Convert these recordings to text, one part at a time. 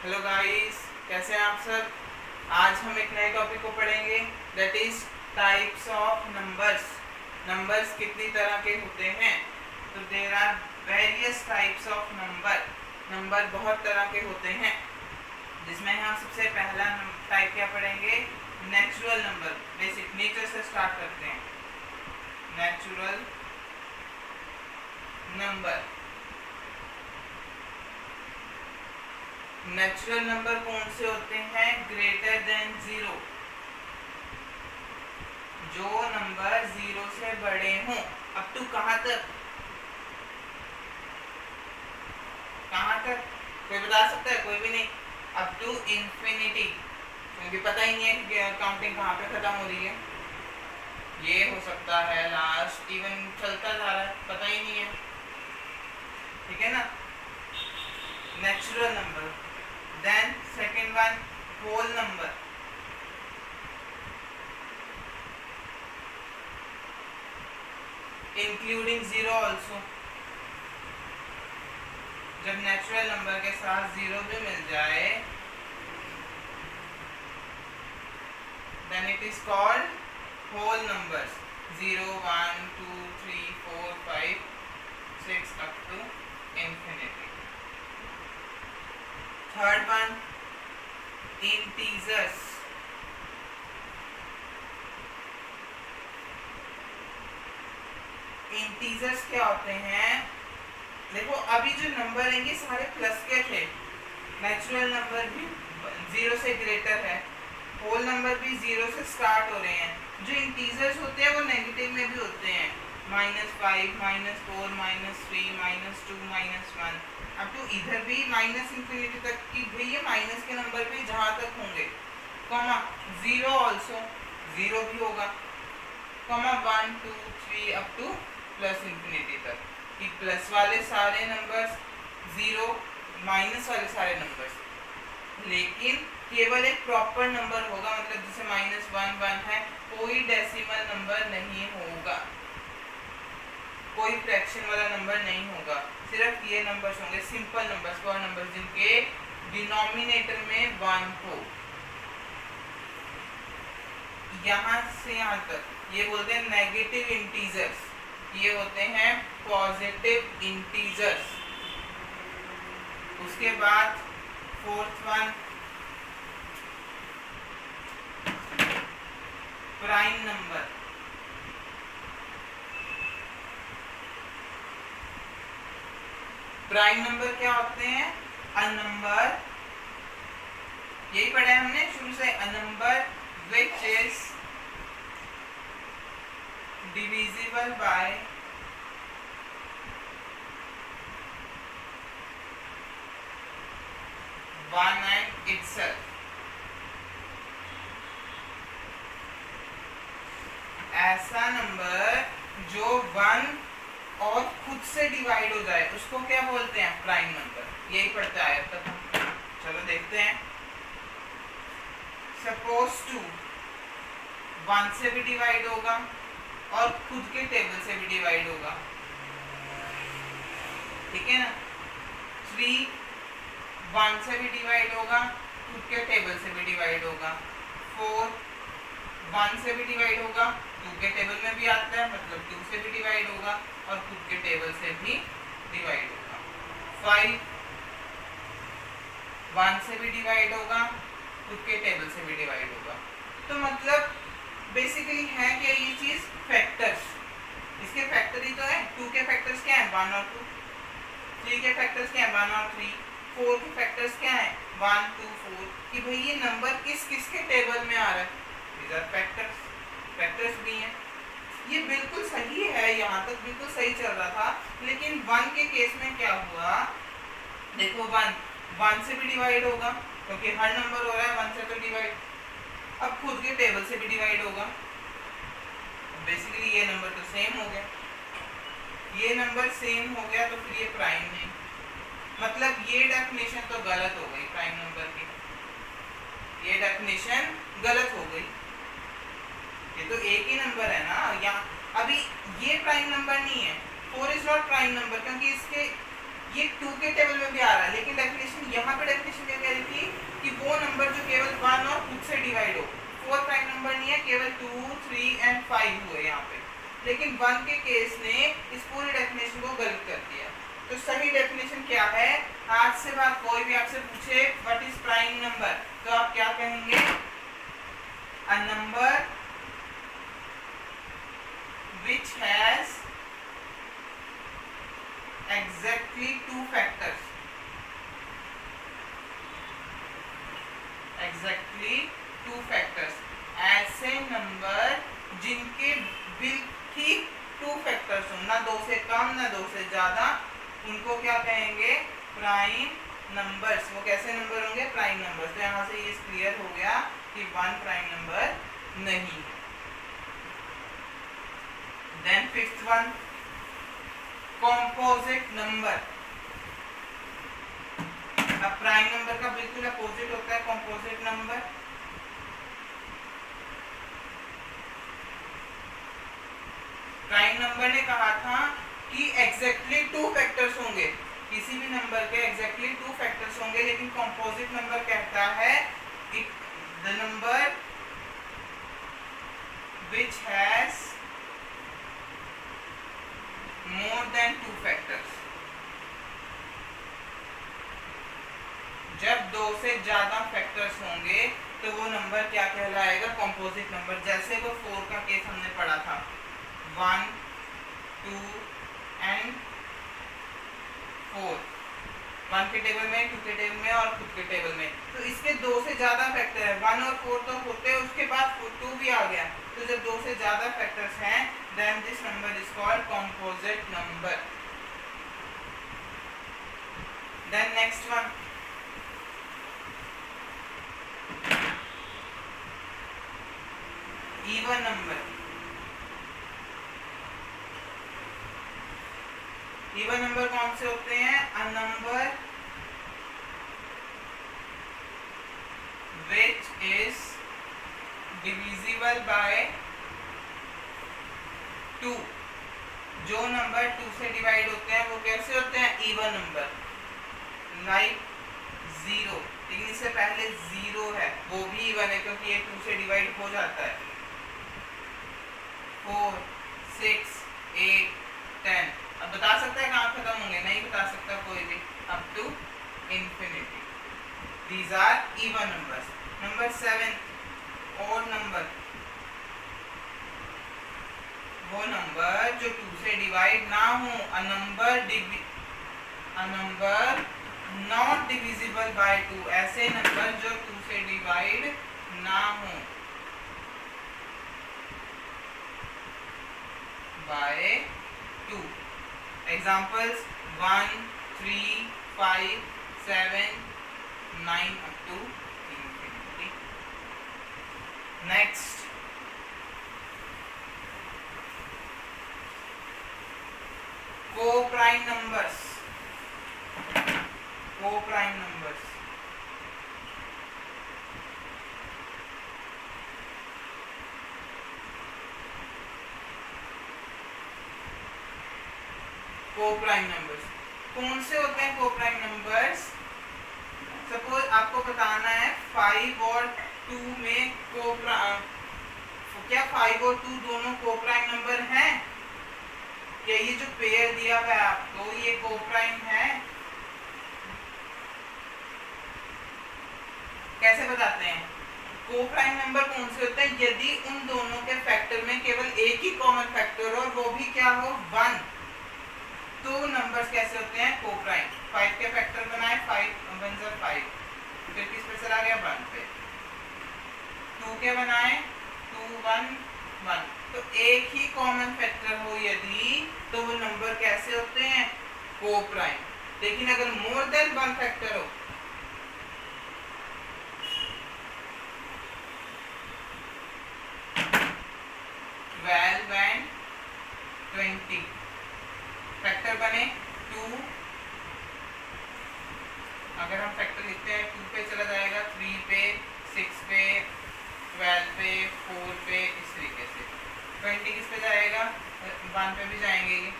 Hello guys, कैसे हैं आप सब। आज हम एक नए टॉपिक को पढ़ेंगे, that is types of numbers. Numbers कितनी तरह के होते हैं। तो there are various types of number. Number बहुत तरह के होते हैं, जिसमें हम सबसे पहला टाइप क्या पढ़ेंगे, नेचुरल नंबर। बेसिक नेचर से स्टार्ट करते हैं। Natural number. नेचुरल नंबर कौन से होते हैं, ग्रेटर देन 0, जो नंबर 0 से बड़े हों। अप टू कहाँ तक, कहाँ तक कोई बता सकता है? कोई भी नहीं। अप टू इंफिनिटी, क्योंकि पता ही नहीं है कि काउंटिंग कहाँ पे खत्म हो रही है। ये हो सकता है लास्ट, इवन चलता जा रहा है, पता ही नहीं है। ठीक है ना, natural number. Then second one, whole number. Including 0 also. जब नेचुरल नंबर के साथ 0 भी मिल जाए, then it is called whole numbers. 0, 1, 2, 3, 4, 5, 6 up to infinity. Third one, integers. Integers क्या होते हैं? देखो, अभी जो नंबर हैं ये सारे प्लस के थे। नेचुरल नंबर भी 0 से ग्रेटर है, होल नंबर भी 0 से स्टार्ट हो रहे हैं। जो इंटीजर्स होते हैं वो नेगेटिव में भी होते हैं, -5, -4, -3, -2, -1 अब तो इधर भी माइनस इंफिनिटी तक की भाई ये माइनस के नंबर भी जहाँ तक होंगे, कॉमा 0 ऑल्सो 0 भी होगा, comma 1, 2, 3 up two plus infinity तक। कि प्लस वाले सारे नंबर्स 0, माइनस वाले सारे नंबर्स, लेकिन केवल एक प्रॉपर नंबर होगा, मतलब जैसे -1, 1 है, कोई डेसिमल नंबर नहीं होगा, कोई फ्रैक्शन वाला नंबर नहीं होगा, सिर्फ ये नंबर्स होंगे, सिंपल नंबर्स, वो नंबर्स जिनके डिनोमिनेटर में 1 हो। यहाँ से यहाँ तक ये बोलते हैं नेगेटिव इंटीजर्स, ये होते हैं पॉजिटिव इंटीजर्स। उसके बाद fourth one, prime number. Prime number क्या होते हैं? अ नंबर, यही पढ़ा है हमने शुरू से, a number which is divisible by one and itself. ऐसा नंबर जो 1 और खुद से डिवाइड हो जाए उसको क्या बोलते हैं? Prime number. यही पढ़ता है अब तक। चलो देखते हैं। सपोज 2 1 से भी डिवाइड होगा और खुद के टेबल से भी डिवाइड होगा, ठीक है ना। 3 1 से भी डिवाइड होगा, खुद के टेबल से भी डिवाइड होगा। 4 1 से भी डिवाइड होगा, 2 के टेबल में भी आता है, मतलब 2 से भी डिवाइड होगा और खुद के टेबल से भी डिवाइड होगा। 5 1 से भी डिवाइड होगा, खुद के टेबल से भी डिवाइड होगा। तो मतलब बेसिकली है क्या ये चीज? फैक्टर्स। इसके फैक्टर ही तो है। 2 के फैक्टर्स क्या है? 1 और 2। 3 के फैक्टर्स क्या है? 1 और 3। 4 के फैक्टर्स क्या है? 1, 2, 4। कि भाई ये नंबर किस किस के टेबल में आ रहा है, these are factors। फैक्टर्स भी हैं। ये बिल्कुल सही है, यहाँ तक बिल्कुल सही चल रहा था, लेकिन 1 के केस में क्या हुआ? देखो 1 से भी डिवाइड होगा, क्योंकि हर नंबर हो रहा है 1 से तो डिवाइड। अब खुद के टेबल से भी डिवाइड होगा, बेसिकली ये नंबर तो सेम हो गया। ये नंबर सेम हो गया तो फिर ये प्राइम नहीं, मतलब ये डेफिनेशन तो गलत हो गई प्राइम नंबर की। ये डेफिनेशन गलत हो गई। ये तो एक ही नंबर है ना यहाँ। अभी ये प्राइम नंबर नहीं है, 4 इज नॉट प्राइम नंबर, क्योंकि इसके ये 2 के टेबल में भी आ रहा है, लेकिन डेफिनेशन यहाँ पे डेफिनेशन क्या कह रही थी? लेकिन 1 के केस ने इस पूरी डेफिनेशन को गलत कर दिया। तो सही डेफिनेशन क्या है? आज से बात कोई भी आपसे पूछे व्हाट इज प्राइम नंबर, तो आप क्या कहेंगे? अ number which has exactly two factors, exactly two factors, ऐसे नंबर जिनके ठीक 2 फैक्टर्स हो, ना 2 से कम ना 2 से ज्यादा, उनको क्या कहेंगे? Prime numbers. वो कैसे नंबर होंगे? Prime numbers. तो यहाँ से ये क्लियर हो गया कि 1 प्राइम नंबर नहीं है। Then fifth one, composite number. अब प्राइम नंबर का बिल्कुल अपोजिट होता है कॉम्पोजिट नंबर। प्राइम नंबर ने कहा था कि एग्जैक्टली 2 फैक्टर्स होंगे, किसी भी नंबर के एग्जैक्टली 2 फैक्टर्स होंगे, लेकिन कॉम्पोजिट नंबर कहता है the number which has more than 2 factors। जब 2 से ज्यादा फैक्टर्स होंगे तो वो नंबर क्या कहलाएगा? Composite number. जैसे वो 4 का केस हमने पढ़ा था, 1 2 एंड 4, 1 के टेबल में, 2 के टेबल में और खुद के टेबल में। तो इसके 2 से ज्यादा फैक्टर है, 1 और 4 तो होते हैं, उसके बाद 2 भी आ गया। तो जब 2 से ज्यादा फैक्टर्स हैं, then this number is called composite number. Then next one, even number. Even number कौन से होते हैं? A number which is divisible by 2। जो नंबर 2 से डिवाइड होते हैं वो कैसे होते हैं? Even number. लाइक 0, लेकिन इससे पहले 0 है, वो भी इवन है क्योंकि ये 2 से डिवाइड हो जाता है। 4 6 8 10। अब बता सकता है कहाँ खत्म होंगे? नहीं बता सकता कोई भी, up to infinity. These are even numbers. Number 7, odd number। वो नंबर जो 2 से डिवाइड ना हो, a number not divisible by 2। ऐसे नंबर जो 2 से डिवाइड ना हो by 2। Examples 1 3 5 7 9 up to infinity। Next, co-prime numbers। Co-prime numbers। co-prime numbers कौन से होते हैं? co-prime numbers, सपोज आपको बताना है 5 और 2 में क्या 5 और 2 दोनों कोप्राइम नंबर हैं? क्या ये जो पेयर दिया हुआ है आपको ये कोप्राइम है? कैसे बताते हैं? कोप्राइम नंबर कौन से होते हैं? यदि उन दोनों के फैक्टर में केवल एक ही कॉमन फैक्टर हो और वो भी क्या हो? 1। तो नंबर्स कैसे होते हैं? कोप्राइम। 5 के फैक्टर बनाए, 5 1 ज़ा 5, फिर किस पे चला गया? 1 पे। 2 के बनाए, 2 1 1। तो एक ही कॉमन फैक्टर हो यदि, तो वो नंबर कैसे होते हैं? कोप्राइम। लेकिन अगर मोर देन 1 फैक्टर हो, एंड 20 फैक्टर बने 2, अगर हम फैक्टर लिखते हैं 2 पे चला जाएगा, 3 पे, 6 पे, 12 पे, 4 पे, इस तरीके से। 20 किस पे जाएगा? 1 पे भी जाएंगे ये।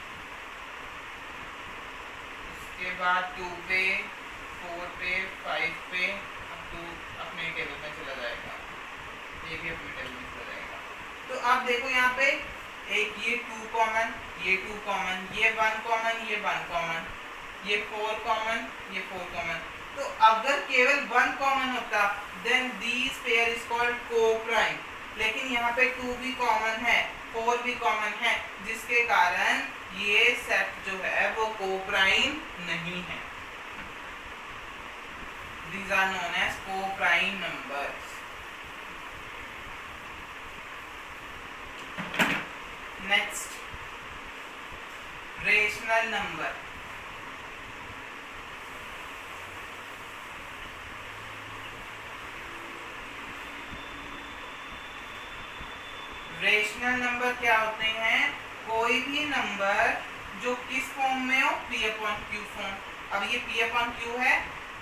इसके बाद 2 पे, 4 पे, 5 पे, अब 2 अपने टेबल में चला जाएगा, ये भी अपने टेबल में चला जाएगा। तो आप देखो यहाँ पे एक ये 2 कॉमन कॉमन, ये 1 कॉमन, ये 1 कॉमन, ये 4 कॉमन, ये 4 कॉमन। तो अगर केवल 1 कॉमन होता then this pair is called coprime, लेकिन यहाँ पे 2 भी कॉमन है, 4 भी कॉमन है, जिसके कारण ये सेट जो है वो को-प्राइम नहीं है। These are known as co-prime numbers. Next, rational number. Rational number क्या होते हैं? कोई भी नंबर जो किस फॉर्म में हो, P अपॉन Q फॉर्म। अब ये P अपॉन Q है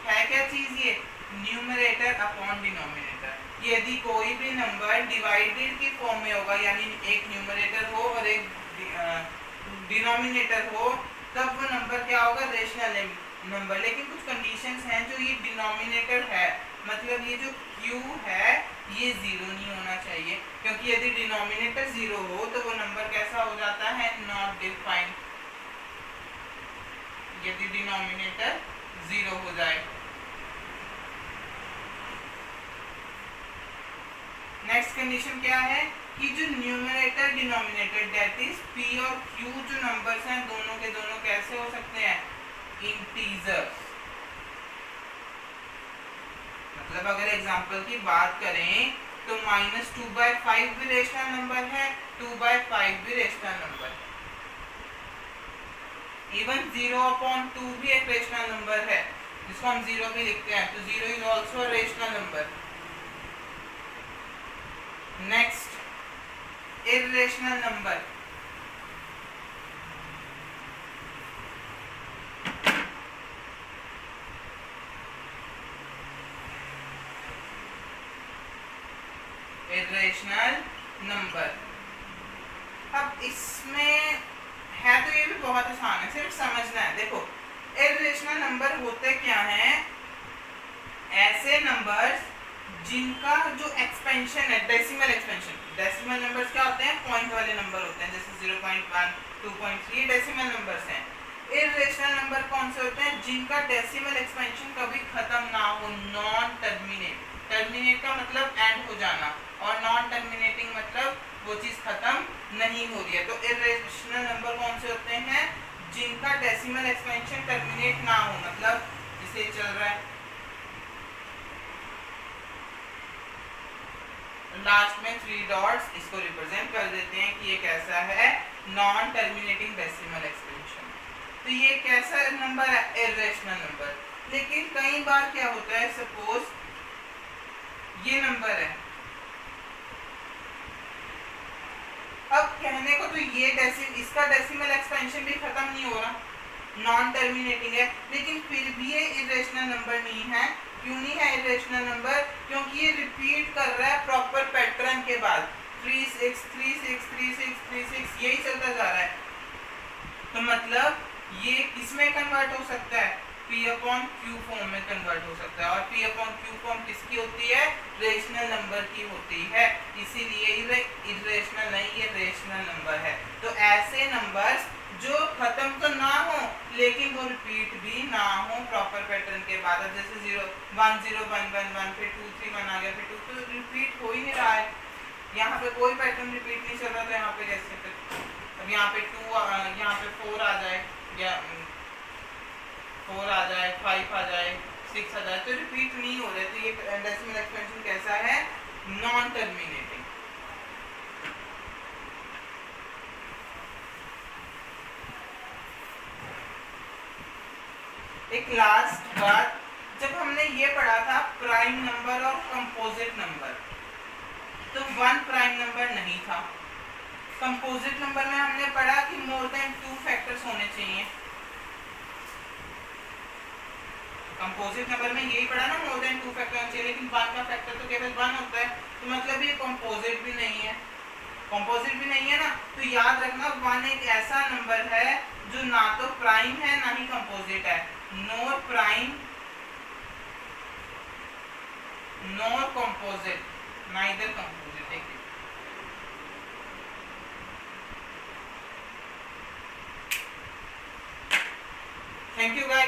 क्या चीज? ये न्यूमरेटर अपॉन डिनोमिनेटर। यदि कोई भी नंबर डिवाइडेड की फॉर्म में होगा, यानी एक न्यूमरेटर हो और एक डिनोमिनेटर हो, तब वो नंबर क्या होगा? Rational number. लेकिन कुछ कंडीशंस हैं, जो ये डिनोमिनेटर है, मतलब ये जो Q है ये 0 नहीं होना चाहिए, क्योंकि यदि डिनोमिनेटर 0 हो तो वो नंबर कैसा हो जाता है? Not defined. यदि डिनोमिनेटर 0 हो जाए। नेक्स्ट कंडीशन क्या है कि जो numerator denominator that is P और Q जो नंबर्स हैं, दोनों के दोनों कैसे हो सकते हैं? इंटीजर्स। मतलब अगर एग्जांपल की बात करें तो -2/5 भी रेशनल नंबर है, 2/5 भी रेशनल नंबर है। इवन 0/2 भी एक रेशनल नंबर है, जिसको हम 0 भी लिखते हैं, तो 0 is also a rational number. Next, irrational number. Irrational number. अब इसमें है तो ये भी बहुत आसान है, सिर्फ समझना है। देखो, इर्रेशनल नंबर होते क्या हैं? ऐसे नंबर्स जिनका जो एक्सपेंशन है डेसिमल एक्सपेंशन। डेसिमल नंबर्स क्या होते हैं? पॉइंट वाले नंबर होते हैं, जैसे 0.1, 2.3 डेसिमल नंबर्स हैं। इर्रेशनल नंबर कौन से होते हैं? जिनका डेसिमल एक्सपेंशन कभी खत्म ना हो, नॉन टर्मिनेट। टर्मिनेट का मतलब एंड हो जाना, और नॉन टर्मिनेटिंग मतलब वो चीज खत्म नहीं हो रही है। तो इर्रेशनल नंबर कौन से होते हैं? जिनका डेसिमल एक्सपेंशन टर्मिनेट ना हो, मतलब इसे चल रहा है, लास्ट में 3 डॉट्स, इसको रिप्रेजेंट कर देते हैं कि ये कैसा है? Non terminating decimal expansion. तो ये कैसा नंबर है? Irrational number. लेकिन कई बार क्या होता है, सपोज ये नंबर है, अब कहने को तो ये इसका डेसिमल एक्सपेंशन भी खत्म नहीं हो रहा, नॉन टर्मिनेटिंग है, लेकिन फिर भी ये इर्रेशनल नंबर नहीं है। क्यों नहीं है इर्रेशनल नंबर? क्योंकि ये रिपीट कर रहा है प्रॉपर पैटर्न के बाद, 3 6 3 6 3 6 3 6 यही चलता जा रहा है। तो मतलब ये किसमें कन्वर्ट हो सकता है? P अपॉन Q फॉर्म में कन्वर्ट हो सकता है, और P अपॉन Q फॉर्म किसकी होती है? रेशनल नंबर की होती है, इसीलिए ये इर्रेशनल नहीं, ये रेशनल नंबर है। तो ऐसे नंबर्स जो खत्म तो ना हो लेकिन वो रिपीट भी ना हो प्रॉपर पैटर्न के बाद। अब जैसे 0 1 0 1 1 1, फिर 2 3 1 आ गया, फिर 2, तो रिपीट हो ही नहीं रहा है, यहाँ पे कोई पैटर्न रिपीट नहीं चल रहा, तो यहाँ पे कैसे? अब यहाँ पे 2 यहाँ पे 4 आ जाए, या 4 आ जाए, 5 आ जाए, 6 आ जाए, तो रिपीट नहीं हो रहे। तो ये डेसिमल एक्सपेंशन कैसा है? Non terminating. एक लास्ट बात, जब हमने ये पढ़ा था प्राइम नंबर और कंपोजिट नंबर, तो 1 प्राइम नंबर नहीं था। कंपोजिट नंबर में हमने पढ़ा कि मोर देन 2 फैक्टर्स होने चाहिए। कंपोजिट नंबर में यही पढ़ा ना, मोर देन 2 फैक्टर होने चाहिए, लेकिन 1 का फैक्टर तो केवल 1 होता है, तो मतलब ये कंपोजिट भी नहीं है। कंपोजिट भी नहीं है ना, तो याद रखना 1 एक ऐसा नंबर है जो ना तो प्राइम है ना ही कंपोजिट है। Nor prime nor composite, neither composite. Thank you guys.